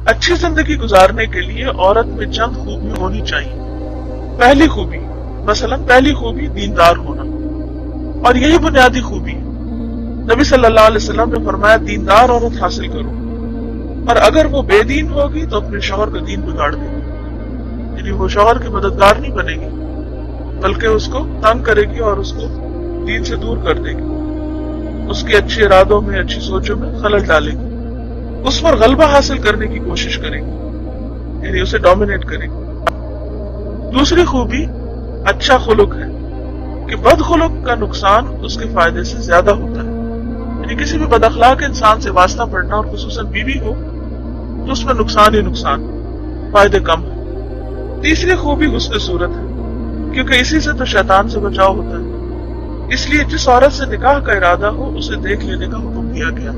اچھی زندگی گزارنے کے لیے عورت میں چند خوبی ہونی چاہیے۔ پہلی خوبی، پہلی خوبی دیندار ہونا، اور یہی بنیادی خوبی ہے۔ نبی صلی اللہ علیہ وسلم نے فرمایا دیندار عورت حاصل کرو، اور اگر وہ بے دین ہوگی تو اپنے شوہر کا دین بگاڑ دے گی، یعنی وہ شوہر کی مددگار نہیں بنے گی بلکہ اس کو تنگ کرے گی اور اس کو دین سے دور کر دے گی، اس کے اچھے ارادوں میں، اچھی سوچوں میں خلل ڈالے گی، اس پر غلبہ حاصل کرنے کی کوشش کرے گی، یعنی اسے ڈومینیٹ کرے گی۔ دوسری خوبی اچھا خلق ہے کہ بد خلق کا نقصان اس کے فائدے سے زیادہ ہوتا ہے، یعنی کسی بھی بد اخلاق انسان سے واسطہ پڑنا، اور خصوصاً بیوی ہو تو اس میں نقصان ہی نقصان، فائدے کم ہے۔ تیسری خوبی حسن صورت ہے، کیونکہ اسی سے تو شیطان سے بچاؤ ہوتا ہے، اس لیے جس عورت سے نکاح کا ارادہ ہو اسے دیکھ لینے کا حکم دیا گیا۔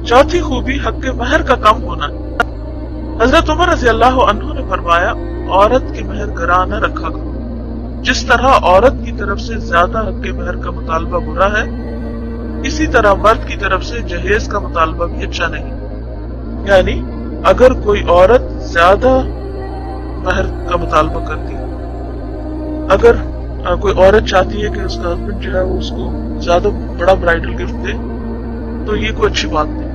چوتھی خوبی حق کے مہر کا کم ہونا ہے۔ حضرت عمر رضی اللہ عنہ نے فرمایا عورت کی مہر گراں نہ رکھا کرو، جس طرح عورت کی طرف سے زیادہ حق کے مہر کا مطالبہ برا ہے، اسی طرح مرد کی طرف سے جہیز کا مطالبہ بھی اچھا نہیں۔ یعنی اگر کوئی عورت زیادہ مہر کا مطالبہ کرتی ہے، اگر کوئی عورت چاہتی ہے کہ اس کا ہسبینڈ جو ہے وہ اس کو زیادہ بڑا برائڈل گفٹ دے تو یہ کوئی اچھی بات نہیں۔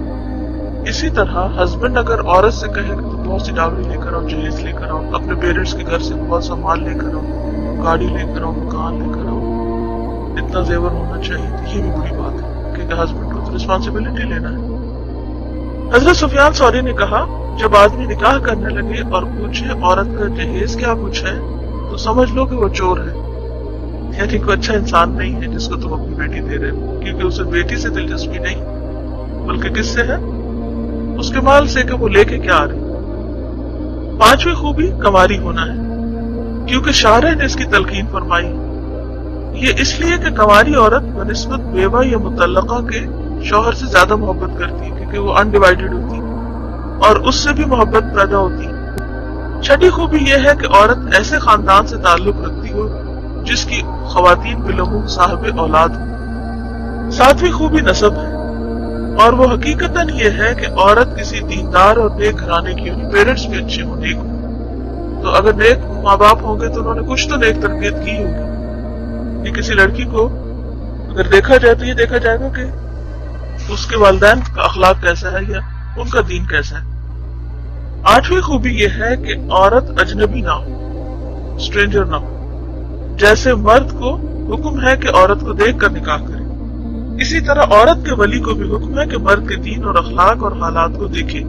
اسی طرح ہسبینڈ اگر عورت سے کہے کہ تو بہت سی ڈاوری لے کر آؤ، جہیز لے کر آؤ، اپنے پیرنٹس کے گھر سے بہت سا مال لے کر آؤ، گاڑی لے کر آؤ، مکان لے کر آؤ، اتنا زیور ہونا چاہیے، تو یہ بھی بری بات ہے کیونکہ ہسبینڈ کو تو رسپانسبلٹی لینا ہے۔ حضرت سفیان ثوری نے کہا جب آدمی نکاح کرنے لگے اور پوچھے عورت کا جہیز کیا کچھ ہے تو سمجھ لو کہ وہ چور ہے، یعنی کوئی اچھا انسان نہیں ہے جس کو تم اپنی بیٹی دے رہے ہو، کیونکہ اسے بیٹی سے دلچسپی نہیں بلکہ کس سے ہے؟ اس کے مال سے کہ وہ لے کے کیا آ رہی۔ پانچویں خوبی کنواری ہونا ہے، کیونکہ شارع نے اس کی تلقین فرمائی، یہ اس لیے کہ کنواری عورت بنسبت بیوہ یا مطلقہ کے شوہر سے زیادہ محبت کرتی ہے، کیونکہ وہ انڈیوائیڈڈ ہوتی اور اس سے بھی محبت پیدا ہوتی۔ چھٹی خوبی یہ ہے کہ عورت ایسے خاندان سے تعلق رکھتی ہو جس کی خواتین بالعموم صاحب اولاد ہو۔ ساتویں خوبی نسب ہے، اور وہ حقیقتاً یہ ہے کہ عورت کسی دیندار اور نیک گھرانے کی ہو، پیرنٹس بھی اچھے ہوں، نیک ہوں، تو اگر نیک ماں باپ ہوں گے تو انہوں نے کچھ تو نیک تربیت کی ہوگی۔ یہ کسی لڑکی کو اگر دیکھا جائے تو یہ دیکھا جائے گا کہ اس کے والدین کا اخلاق کیسا ہے یا ان کا دین کیسا ہے۔ آٹھویں خوبی یہ ہے کہ عورت اجنبی نہ ہو، اسٹرینجر نہ ہو، جیسے مرد کو حکم ہے کہ عورت کو دیکھ کر نکاح کرے، اسی طرح عورت کے ولی کو بھی حکم ہے کہ مرد کے دین اور اخلاق اور حالات کو دیکھے۔